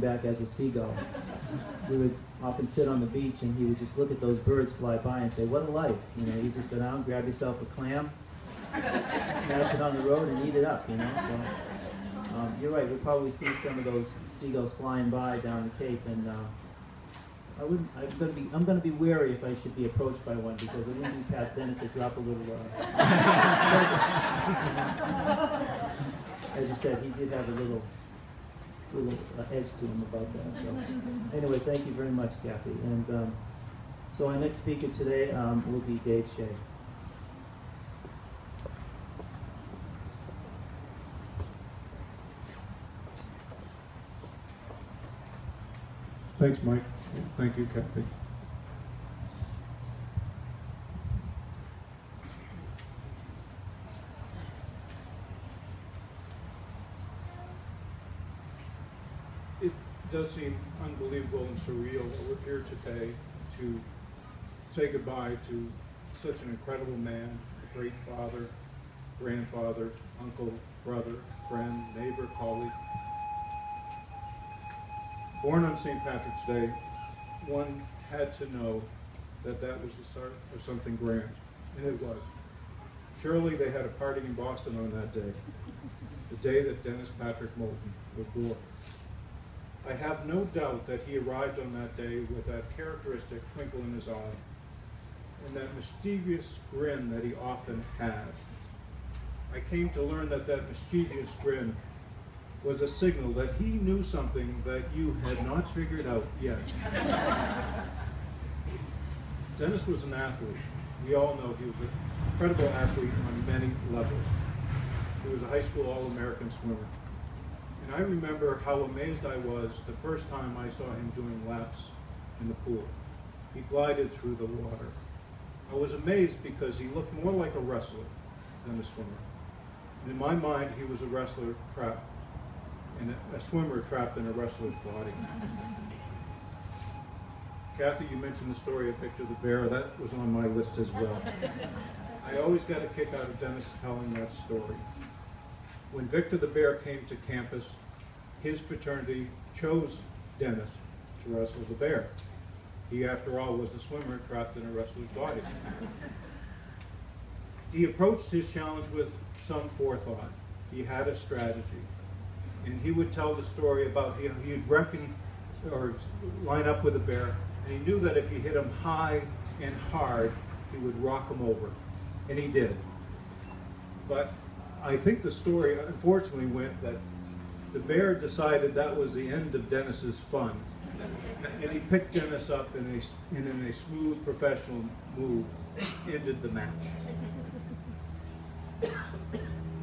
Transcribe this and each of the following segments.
back as a seagull. We would often sit on the beach, and he would just look at those birds fly by and say, "What a life!" You know, you just go down, grab yourself a clam, smash it on the road, and eat it up. You know. So, you're right. We'll probably see some of those seagulls flying by down the Cape, and I'm gonna be wary if I should be approached by one, because it wouldn't be past Dennis to drop a little. As you said, he did have a little edge to him about that. So anyway, thank you very much, Kathy. And so our next speaker today will be Dave Shea. Thanks, Mike. Thank you, Kathy. It does seem unbelievable and surreal that we're here today to say goodbye to such an incredible man, a great father, grandfather, uncle, brother, friend, neighbor, colleague. Born on St. Patrick's Day, one had to know that that was the start of something grand, and it was. Surely they had a party in Boston on that day, the day that Dennis Patrick Moulton was born. I have no doubt that he arrived on that day with that characteristic twinkle in his eye and that mischievous grin that he often had. I came to learn that that mischievous grin was a signal that he knew something that you had not figured out yet. Dennis was an athlete. We all know he was an incredible athlete on many levels. He was a high school All-American swimmer. And I remember how amazed I was the first time I saw him doing laps in the pool. He glided through the water. I was amazed because he looked more like a wrestler than a swimmer. And in my mind, he was a wrestler trapped, and a swimmer trapped in a wrestler's body. Kathy, you mentioned the story of Victor the Bear. That was on my list as well. I always got a kick out of Dennis telling that story. When Victor the Bear came to campus, his fraternity chose Dennis to wrestle the bear. He, after all, was a swimmer trapped in a wrestler's body. He approached his challenge with some forethought. He had a strategy. And he would tell the story about he would reckon or line up with a bear, and he knew that if he hit him high and hard, he would rock him over. And he did. But I think the story unfortunately went that the bear decided that was the end of Dennis's fun. And he picked Dennis up and in a smooth professional move ended the match.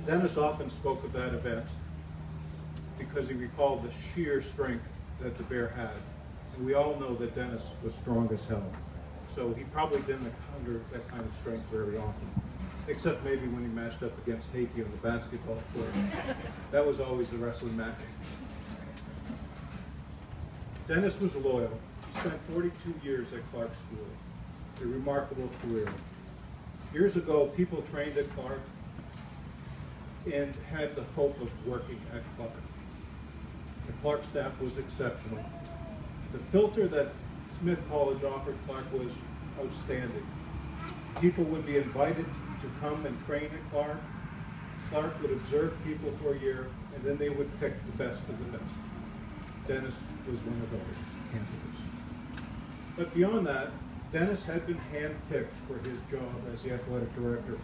Dennis often spoke of that event because he recalled the sheer strength that the bear had. And we all know that Dennis was strong as hell. So he probably didn't encounter that kind of strength very often, except maybe when he matched up against Hakey on the basketball court. That was always the wrestling match. Dennis was loyal. He spent 42 years at Clark School, a remarkable career. Years ago, people trained at Clark and had the hope of working at Clark. The Clark staff was exceptional. The filter that Smith College offered Clark was outstanding. People would be invited to come and train at Clark. Clark would observe people for a year, and then they would pick the best of the best. Dennis was one of those candidates. But beyond that, Dennis had been handpicked for his job as the athletic director.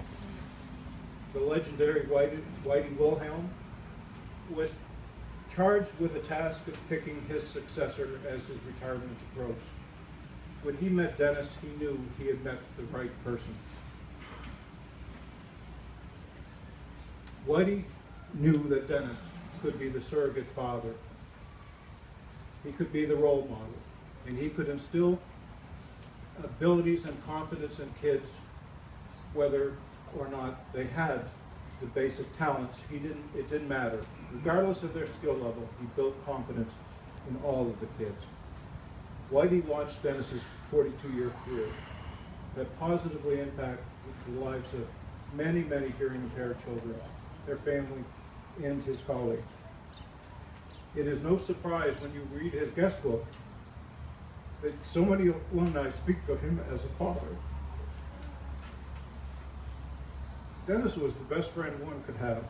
The legendary Whitey Wilhelm was charged with the task of picking his successor as his retirement approached. When he met Dennis, he knew he had met the right person. Whitey knew that Dennis could be the surrogate father. He could be the role model, and he could instill abilities and confidence in kids, whether or not they had the basic talents. It didn't matter. Regardless of their skill level, he built confidence in all of the kids. Whitey launched Dennis's 42-year career that positively impacted the lives of many, many hearing impaired children, their family, and his colleagues. It is no surprise when you read his guest book that so many alumni speak of him as a father. Dennis was the best friend one could have.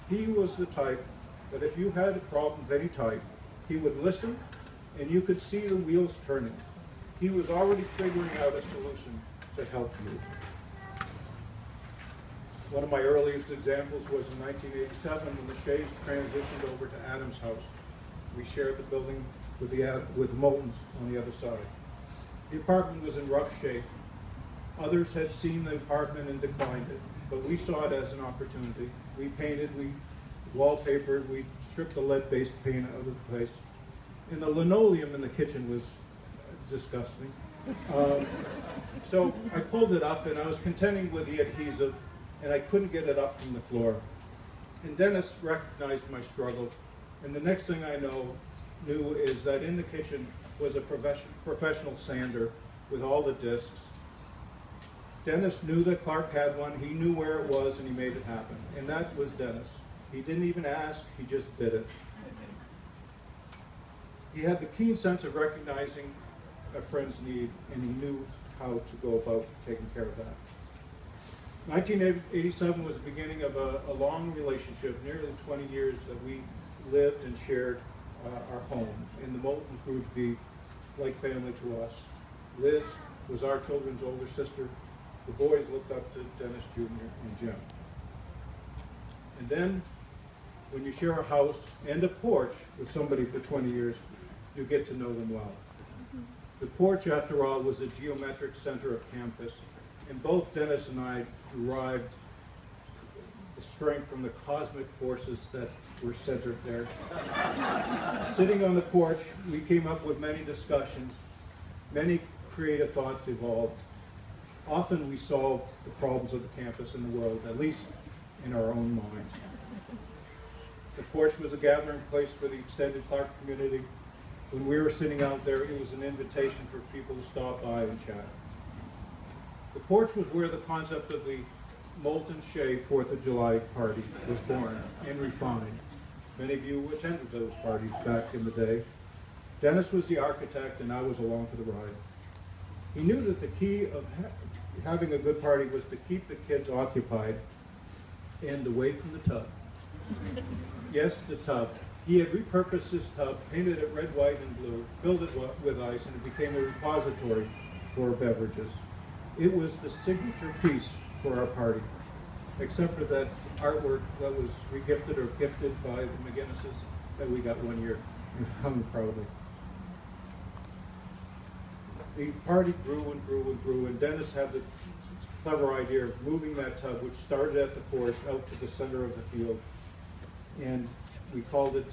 He was the type that if you had a problem of any type, he would listen and you could see the wheels turning. He was already figuring out a solution to help you. One of my earliest examples was in 1987 when the Shays transitioned over to Adams House. We shared the building with the Moultons on the other side. The apartment was in rough shape. Others had seen the apartment and declined it, but we saw it as an opportunity. We painted, we wallpapered, we stripped the lead-based paint out of the place. And the linoleum in the kitchen was disgusting. So I pulled it up and I was contending with the adhesive and I couldn't get it up from the floor. And Dennis recognized my struggle, and the next thing I knew is that in the kitchen was a professional sander with all the discs. Dennis knew that Clark had one, he knew where it was, and he made it happen. And that was Dennis. He didn't even ask, he just did it. He had the keen sense of recognizing a friend's need, and he knew how to go about taking care of that. 1987 was the beginning of a long relationship, nearly 20 years that we lived and shared our home. And the Moultons grew to be like family to us. Liz was our children's older sister. The boys looked up to Dennis Jr. and Jim. And then, when you share a house and a porch with somebody for 20 years, you get to know them well. The porch, after all, was the geometric center of campus, and both Dennis and I derived the strength from the cosmic forces that were centered there. Sitting on the porch, we came up with many discussions. Many creative thoughts evolved. Often we solved the problems of the campus and the world, at least in our own minds. The porch was a gathering place for the extended Clark community. When we were sitting out there, it was an invitation for people to stop by and chat. The porch was where the concept of the Moulton Shay 4th of July party was born and refined. Many of you attended those parties back in the day. Dennis was the architect and I was along for the ride. He knew that the key of having a good party was to keep the kids occupied and away from the tub. Yes, the tub. He had repurposed his tub, painted it red, white, and blue, filled it with ice, and it became a repository for beverages. It was the signature piece for our party, except for that artwork that was regifted or gifted by the McGinnises that we got one year and hung proudly. The party grew and grew and grew, and Dennis had the clever idea of moving that tub, which started at the porch, out to the center of the field. And we called it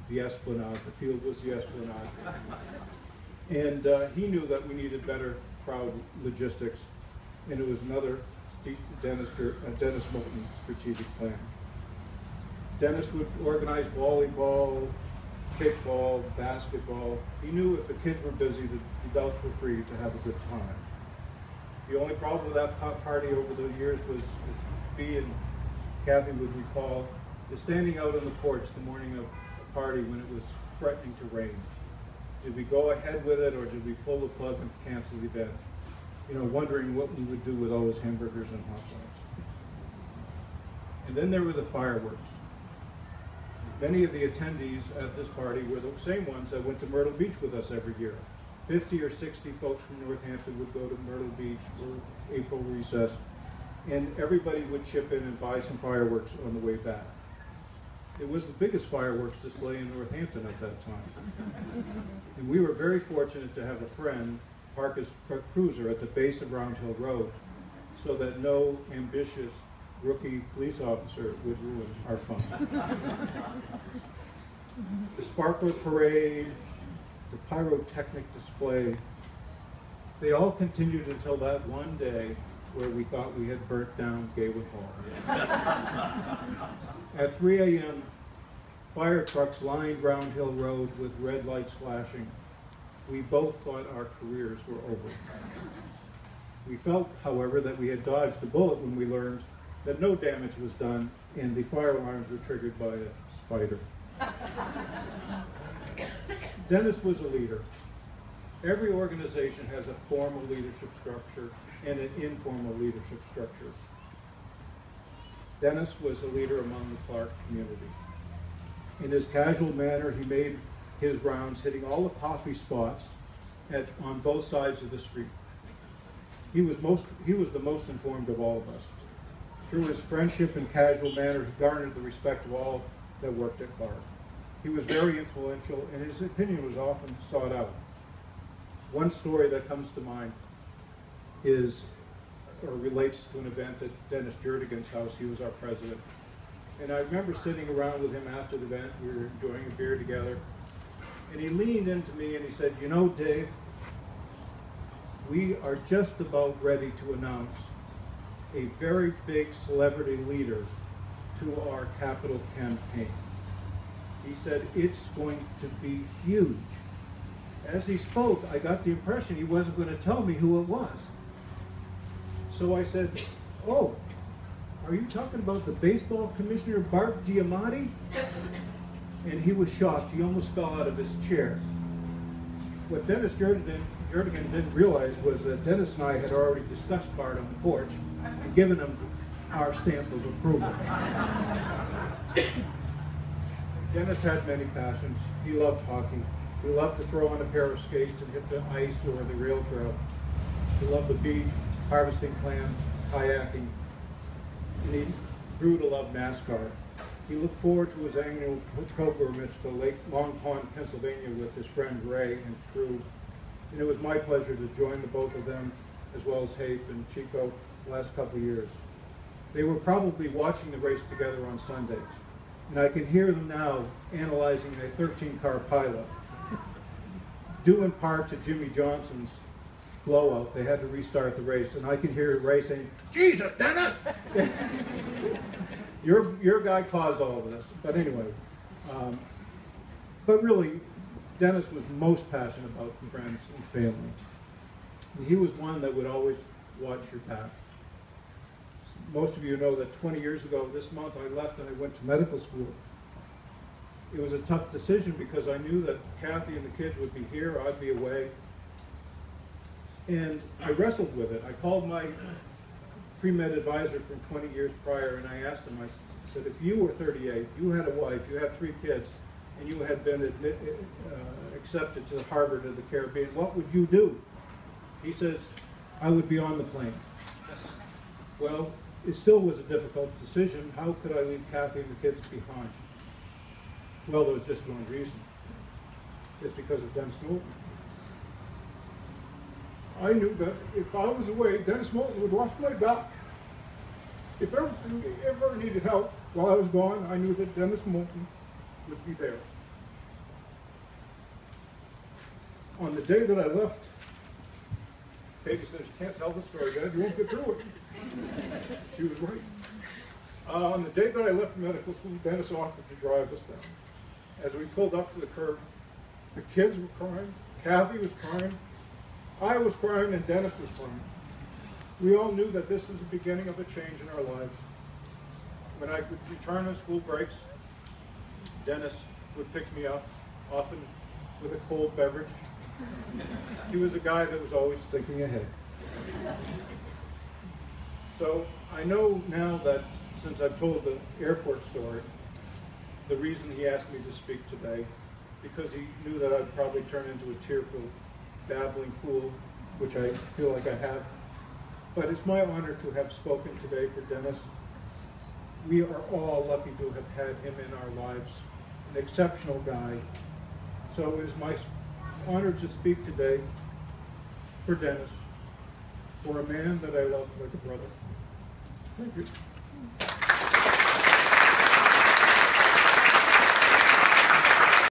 the Esplanade. The field was the Esplanade. And he knew that we needed better crowd logistics, and it was another Dennis Moulton strategic plan. Dennis would organize volleyball, kickball, basketball. He knew if the kids were busy, the adults were free to have a good time. The only problem with that party over the years was, as Bea and Kathy would recall, is standing out on the porch the morning of a party when it was threatening to rain. Did we go ahead with it, or did we pull the plug and cancel the event? You know, wondering what we would do with all those hamburgers and hot dogs. And then there were the fireworks. Many of the attendees at this party were the same ones that went to Myrtle Beach with us every year. 50 or 60 folks from Northampton would go to Myrtle Beach for April recess, and everybody would chip in and buy some fireworks on the way back. It was the biggest fireworks display in Northampton at that time. And we were very fortunate to have a friend park his cruiser at the base of Round Hill Road so that no ambitious rookie police officer would ruin our fun. The sparkler parade, the pyrotechnic display, they all continued until that one day where we thought we had burnt down Gaywood Hall. At 3 a.m., fire trucks lined Round Hill Road with red lights flashing. We both thought our careers were over. We felt, however, that we had dodged a bullet when we learned that no damage was done and the fire alarms were triggered by a spider. Dennis was a leader. Every organization has a formal leadership structure and an informal leadership structure. Dennis was a leader among the Clark community. In his casual manner, he made his rounds, hitting all the coffee spots on both sides of the street. He was the most informed of all of us. Through his friendship and casual manner, he garnered the respect of all that worked at Clark. He was very influential, and his opinion was often sought out. One story that comes to mind relates to an event at Dennis Jerdigan's house. He was our president. And I remember sitting around with him after the event. We were enjoying a beer together. And he leaned into me and he said, "You know, Dave, we are just about ready to announce a very big celebrity leader to our capital campaign." He said, "It's going to be huge." As he spoke, I got the impression he wasn't going to tell me who it was. So I said, "Oh, are you talking about the baseball commissioner, Bart Giamatti?" And he was shocked. He almost fell out of his chair. What Dennis Jerdigan didn't realize was that Dennis and I had already discussed Bart on the porch and given him our stamp of approval. Dennis had many passions. He loved hockey. He loved to throw on a pair of skates and hit the ice or the rail trail. He loved the beach, harvesting clams, kayaking, and he grew to love NASCAR. He looked forward to his annual pilgrimage to Lake Long Pond, Pennsylvania with his friend Ray and his crew. And it was my pleasure to join the both of them, as well as Hafe and Chico, the last couple of years. They were probably watching the race together on Sunday. And I can hear them now analyzing a 13-car pilot. Due in part to Jimmy Johnson's blowout, they had to restart the race. And I can hear Ray saying, "Jesus, Dennis!" Your guy caused all of this. But anyway, but really, Dennis was most passionate about friends and family. And he was one that would always watch your back. Most of you know that 20 years ago this month I left and I went to medical school. It was a tough decision because I knew that Kathy and the kids would be here, I'd be away. And I wrestled with it. I called my pre-med advisor from 20 years prior and I asked him, I said, "If you were 38, you had a wife, you had 3 kids, and you had been accepted to Harvard of the Caribbean, what would you do?" He says, "I would be on the plane." Well, it still was a difficult decision. How could I leave Kathy and the kids behind? Well, there was just one reason. It's because of Dennis Moulton. I knew that if I was away, Dennis Moulton would watch my back. If ever needed help while I was gone, I knew that Dennis Moulton would be there. On the day that I left, Katie says, "You can't tell the story, Dad. You won't get through it." She was right. On the day that I left medical school, Dennis offered to drive us down. As we pulled up to the curb, the kids were crying, Kathy was crying, I was crying, and Dennis was crying. We all knew that this was the beginning of a change in our lives. When I would return on school breaks, Dennis would pick me up, often with a cold beverage. He was a guy that was always thinking ahead. So I know now that since I've told the airport story, the reason he asked me to speak today, because he knew that I'd probably turn into a tearful, babbling fool, which I feel like I have. But it's my honor to have spoken today for Dennis. We are all lucky to have had him in our lives, an exceptional guy. So it is my honor to speak today for Dennis, for a man that I love like a brother. Thank you.